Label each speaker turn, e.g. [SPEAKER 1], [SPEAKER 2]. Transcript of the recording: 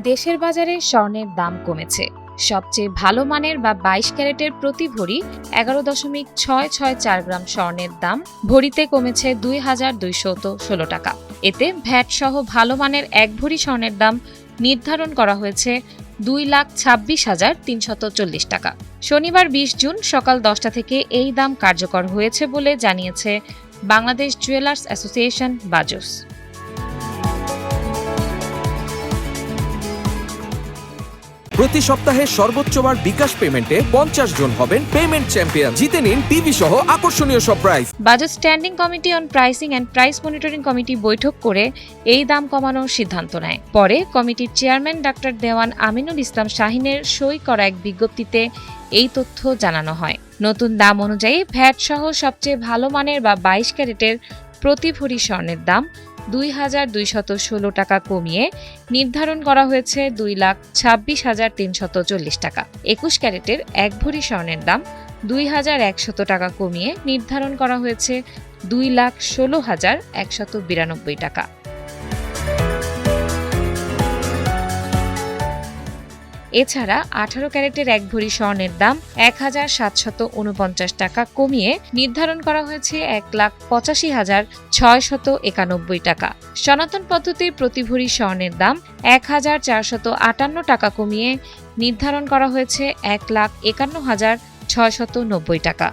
[SPEAKER 1] দেশের বাজারে স্বর্ণের দাম কমেছে। সবচেয়ে ভালো মানের বা 22 ক্যারেটের প্রতি ভরি 11.664 গ্রাম স্বর্ণের দাম ভরিতে কমেছে 2,216 টাকা। এতে ভ্যাট সহ ভালো মানের এক ভরি স্বর্ণের দাম নির্ধারণ করা হয়েছে 2,26,340 টাকা। শনিবার 20 জুন সকাল 10টা থেকে এই দাম কার্যকর হয়েছে বলে জানিয়েছে বাংলাদেশ জুয়েলার্স অ্যাসোসিয়েশন বাজুস।
[SPEAKER 2] প্রতি সপ্তাহে সর্বোচ্চবার বিকাশ পেমেন্টে 50 জন হবেন পেমেন্ট চ্যাম্পিয়ন। জিতে নিন টিভি সহ আকর্ষণীয় সব prize.
[SPEAKER 1] Budget standing committee on pricing and price monitoring committee বৈঠক করে এই দাম কমানোর সিদ্ধান্ত নেয়। পরে কমিটির চেয়ারম্যান ডাক্তার দেওয়ান আমিনুল ইসলাম শাহিনের সই করা এক বিজ্ঞপ্তিতে এই তথ্য জানানো হয়। নতুন দাম অনুযায়ী ভ্যাট সহ সবচেয়ে ভালো মানের বা 22 ক্যারেটের প্রতি ভরি স্বর্ণের দাম 2,216 টাকা কমিয়ে নির্ধারণ করা হয়েছে 2,26,340 টাকা। 21 ক্যারেটের এক ভরি স্বর্ণের দাম 2,100 টাকা কমিয়ে নির্ধারণ করা হয়েছে 2,16,192 টাকা। এছাড়া 18 ক্যারেটের এক ভরি স্বর্ণের দাম 1,749 টাকা কমিয়ে নির্ধারণ করা হয়েছে 1,85,691 টাকা। সনাতন পদ্ধতির প্রতি ভরি স্বর্ণের দাম 1,458 টাকা কমিয়ে নির্ধারণ করা হয়েছে 1,51,690 টাকা।